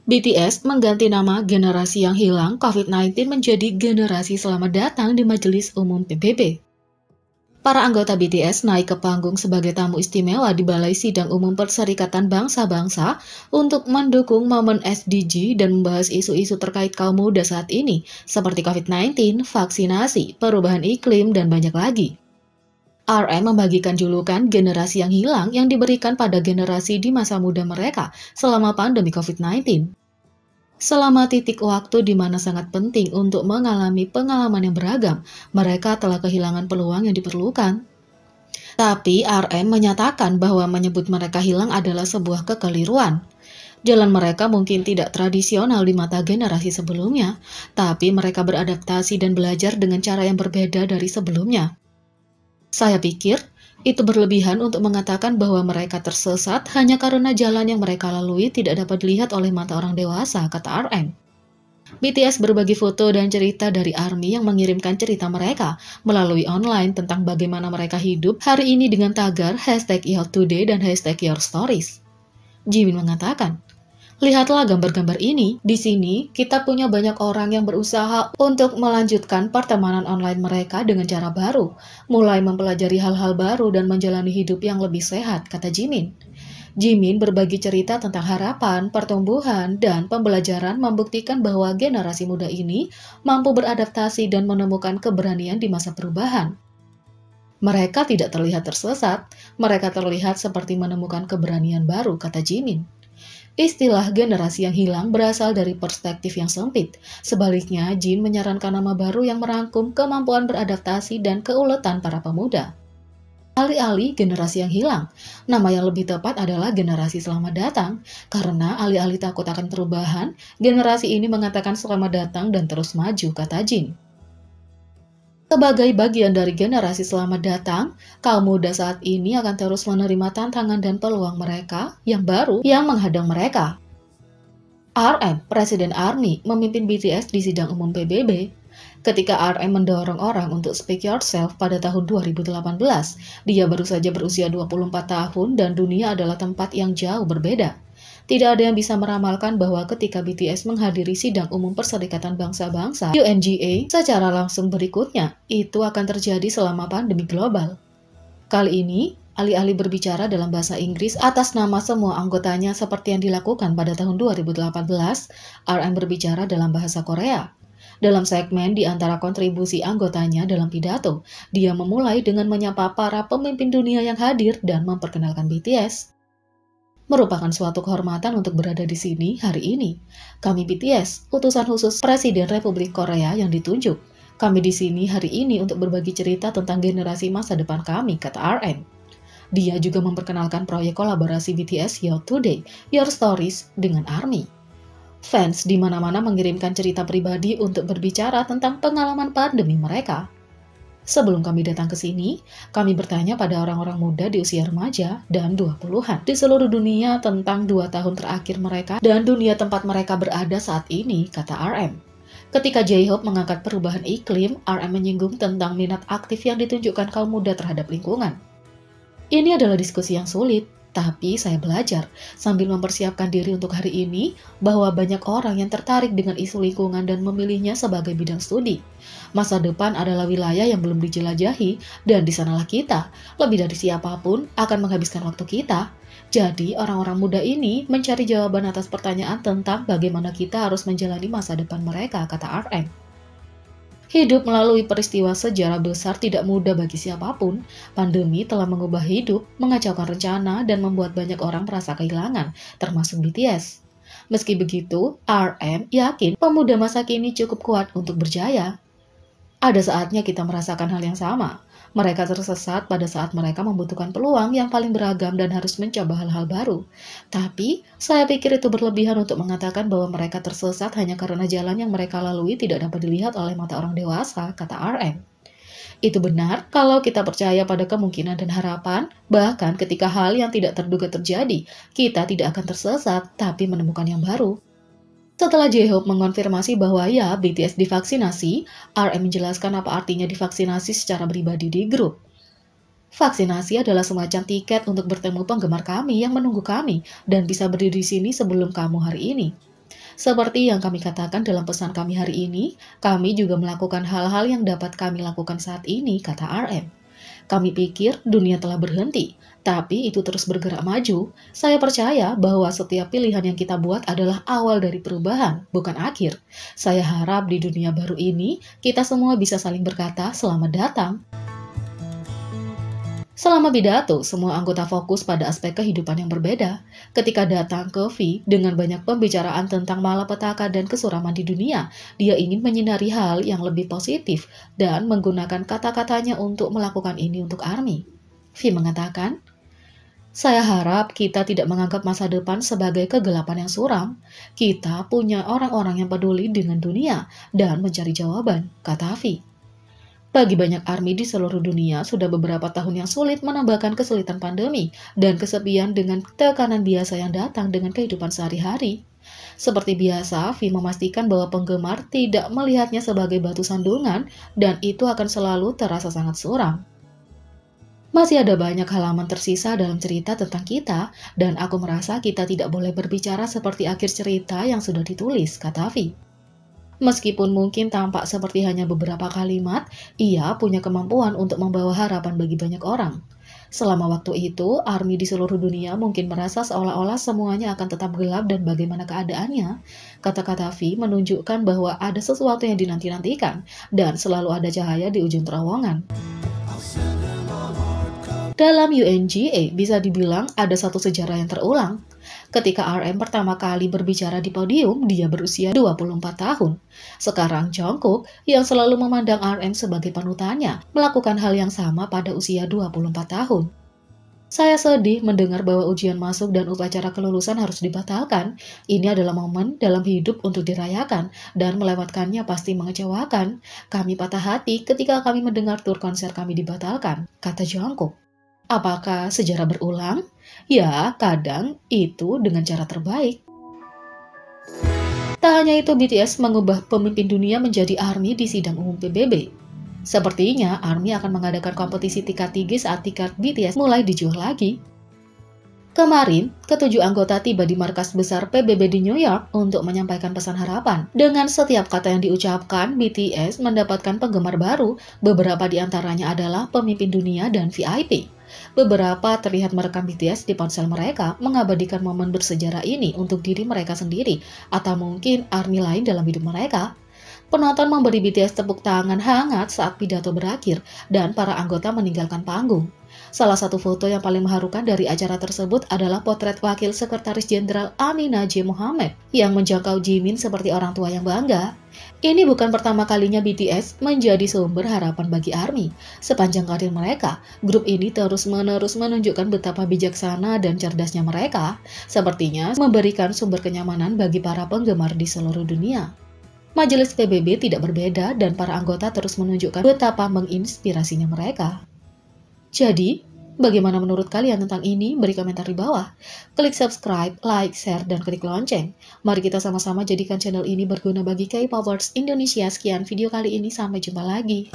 BTS mengganti nama generasi yang hilang COVID-19 menjadi generasi selamat datang di Majelis Umum PBB. Para anggota BTS naik ke panggung sebagai tamu istimewa di Balai Sidang Umum Perserikatan Bangsa-Bangsa untuk mendukung momen SDG dan membahas isu-isu terkait kaum muda saat ini, seperti COVID-19, vaksinasi, perubahan iklim, dan banyak lagi. RM membagikan julukan generasi yang hilang yang diberikan pada generasi di masa muda mereka selama pandemi COVID-19. Selama titik waktu di mana sangat penting untuk mengalami pengalaman yang beragam, mereka telah kehilangan peluang yang diperlukan. Tapi RM menyatakan bahwa menyebut mereka hilang adalah sebuah kekeliruan. Jalan mereka mungkin tidak tradisional di mata generasi sebelumnya, tapi mereka beradaptasi dan belajar dengan cara yang berbeda dari sebelumnya. Saya pikir, itu berlebihan untuk mengatakan bahwa mereka tersesat hanya karena jalan yang mereka lalui tidak dapat dilihat oleh mata orang dewasa, kata RM. BTS berbagi foto dan cerita dari ARMY yang mengirimkan cerita mereka melalui online tentang bagaimana mereka hidup hari ini dengan tagar #YourToday dan #YourStories. Jimin mengatakan, "Lihatlah gambar-gambar ini. Di sini, kita punya banyak orang yang berusaha untuk melanjutkan pertemanan online mereka dengan cara baru, mulai mempelajari hal-hal baru dan menjalani hidup yang lebih sehat," kata Jimin. Jimin berbagi cerita tentang harapan, pertumbuhan, dan pembelajaran membuktikan bahwa generasi muda ini mampu beradaptasi dan menemukan keberanian di masa perubahan. Mereka tidak terlihat tersesat, mereka terlihat seperti menemukan keberanian baru, kata Jimin. Istilah generasi yang hilang berasal dari perspektif yang sempit. Sebaliknya, Jin menyarankan nama baru yang merangkum kemampuan beradaptasi dan keuletan para pemuda. Alih-alih generasi yang hilang, nama yang lebih tepat adalah generasi selamat datang, karena alih-alih takut akan perubahan, generasi ini mengatakan selamat datang dan terus maju, kata Jin. Sebagai bagian dari generasi selamat datang, kaum muda saat ini akan terus menerima tantangan dan peluang mereka yang baru yang menghadang mereka. RM, Presiden ARMY, memimpin BTS di sidang umum PBB. Ketika RM mendorong orang untuk speak yourself pada tahun 2018, dia baru saja berusia 24 tahun dan dunia adalah tempat yang jauh berbeda. Tidak ada yang bisa meramalkan bahwa ketika BTS menghadiri sidang umum Perserikatan Bangsa-Bangsa UNGA secara langsung berikutnya, itu akan terjadi selama pandemi global. Kali ini, alih-alih berbicara dalam bahasa Inggris atas nama semua anggotanya seperti yang dilakukan pada tahun 2018, RM berbicara dalam bahasa Korea. Dalam segmen di antara kontribusi anggotanya dalam pidato, dia memulai dengan menyapa para pemimpin dunia yang hadir dan memperkenalkan BTS. Merupakan suatu kehormatan untuk berada di sini hari ini. Kami BTS, utusan khusus Presiden Republik Korea yang ditunjuk. Kami di sini hari ini untuk berbagi cerita tentang generasi masa depan kami, kata RM. Dia juga memperkenalkan proyek kolaborasi BTS Your Today, Your Stories dengan ARMY. Fans di mana-mana mengirimkan cerita pribadi untuk berbicara tentang pengalaman pandemi mereka. Sebelum kami datang ke sini, kami bertanya pada orang-orang muda di usia remaja dan 20-an di seluruh dunia tentang 2 tahun terakhir mereka dan dunia tempat mereka berada saat ini, kata RM. Ketika J-Hope mengangkat perubahan iklim, RM menyinggung tentang minat aktif yang ditunjukkan kaum muda terhadap lingkungan. Ini adalah diskusi yang sulit, tapi saya belajar sambil mempersiapkan diri untuk hari ini bahwa banyak orang yang tertarik dengan isu lingkungan dan memilihnya sebagai bidang studi. Masa depan adalah wilayah yang belum dijelajahi dan di sanalah kita, lebih dari siapapun, akan menghabiskan waktu kita. Jadi orang-orang muda ini mencari jawaban atas pertanyaan tentang bagaimana kita harus menjalani masa depan mereka, kata RM. Hidup melalui peristiwa sejarah besar tidak mudah bagi siapapun. Pandemi telah mengubah hidup, mengacaukan rencana, dan membuat banyak orang merasa kehilangan, termasuk BTS. Meski begitu, RM yakin pemuda masa kini cukup kuat untuk berjaya. Ada saatnya kita merasakan hal yang sama. Mereka tersesat pada saat mereka membutuhkan peluang yang paling beragam dan harus mencoba hal-hal baru. Tapi, saya pikir itu berlebihan untuk mengatakan bahwa mereka tersesat hanya karena jalan yang mereka lalui tidak dapat dilihat oleh mata orang dewasa, kata RM. Itu benar kalau kita percaya pada kemungkinan dan harapan, bahkan ketika hal yang tidak terduga terjadi, kita tidak akan tersesat, tapi menemukan yang baru. Setelah J-Hope mengonfirmasi bahwa ya BTS divaksinasi, RM menjelaskan apa artinya divaksinasi secara pribadi di grup. Vaksinasi adalah semacam tiket untuk bertemu penggemar kami yang menunggu kami dan bisa berdiri di sini sebelum kamu hari ini. Seperti yang kami katakan dalam pesan kami hari ini, kami juga melakukan hal-hal yang dapat kami lakukan saat ini, kata RM. Kami pikir dunia telah berhenti, tapi itu terus bergerak maju. Saya percaya bahwa setiap pilihan yang kita buat adalah awal dari perubahan, bukan akhir. Saya harap di dunia baru ini, kita semua bisa saling berkata, "Selamat datang." Selama pidato, semua anggota fokus pada aspek kehidupan yang berbeda. Ketika datang ke V dengan banyak pembicaraan tentang malapetaka dan kesuraman di dunia, dia ingin menyinari hal yang lebih positif dan menggunakan kata-katanya untuk melakukan ini untuk ARMY. V mengatakan, "Saya harap kita tidak menganggap masa depan sebagai kegelapan yang suram. Kita punya orang-orang yang peduli dengan dunia dan mencari jawaban," kata V. Bagi banyak ARMY di seluruh dunia, sudah beberapa tahun yang sulit menambahkan kesulitan pandemi dan kesepian dengan tekanan biasa yang datang dengan kehidupan sehari-hari. Seperti biasa, V memastikan bahwa penggemar tidak melihatnya sebagai batu sandungan dan itu akan selalu terasa sangat suram. Masih ada banyak halaman tersisa dalam cerita tentang kita, dan aku merasa kita tidak boleh berbicara seperti akhir cerita yang sudah ditulis, kata V. Meskipun mungkin tampak seperti hanya beberapa kalimat, ia punya kemampuan untuk membawa harapan bagi banyak orang. Selama waktu itu, ARMY di seluruh dunia mungkin merasa seolah-olah semuanya akan tetap gelap dan bagaimana keadaannya. Kata-kata V menunjukkan bahwa ada sesuatu yang dinanti-nantikan, dan selalu ada cahaya di ujung terowongan. Dalam UNGA, bisa dibilang ada satu sejarah yang terulang. Ketika RM pertama kali berbicara di podium, dia berusia 24 tahun. Sekarang Jungkook, yang selalu memandang RM sebagai panutannya, melakukan hal yang sama pada usia 24 tahun. Saya sedih mendengar bahwa ujian masuk dan upacara kelulusan harus dibatalkan. Ini adalah momen dalam hidup untuk dirayakan, dan melewatkannya pasti mengecewakan. Kami patah hati ketika kami mendengar tur konser kami dibatalkan, kata Jungkook. Apakah sejarah berulang? Ya, kadang itu dengan cara terbaik. Tak hanya itu, BTS mengubah pemimpin dunia menjadi ARMY di sidang umum PBB. Sepertinya ARMY akan mengadakan kompetisi tingkat tinggi saat tiket BTS mulai dijual lagi. Kemarin, ketujuh anggota tiba di markas besar PBB di New York untuk menyampaikan pesan harapan. Dengan setiap kata yang diucapkan, BTS mendapatkan penggemar baru. Beberapa di antaranya adalah pemimpin dunia dan VIP. Beberapa terlihat merekam BTS di ponsel mereka, mengabadikan momen bersejarah ini untuk diri mereka sendiri, atau mungkin ARMY lain dalam hidup mereka. Penonton memberi BTS tepuk tangan hangat saat pidato berakhir, dan para anggota meninggalkan panggung. Salah satu foto yang paling mengharukan dari acara tersebut adalah potret Wakil Sekretaris Jenderal Aminah J. Mohammed yang menjangkau Jimin seperti orang tua yang bangga. Ini bukan pertama kalinya BTS menjadi sumber harapan bagi ARMY. Sepanjang karir mereka, grup ini terus-menerus menunjukkan betapa bijaksana dan cerdasnya mereka, sepertinya memberikan sumber kenyamanan bagi para penggemar di seluruh dunia. Majelis PBB tidak berbeda dan para anggota terus menunjukkan betapa menginspirasinya mereka. Jadi, bagaimana menurut kalian tentang ini? Beri komentar di bawah. Klik subscribe, like, share, dan klik lonceng. Mari kita sama-sama jadikan channel ini berguna bagi K-Popers Indonesia. Sekian video kali ini, sampai jumpa lagi.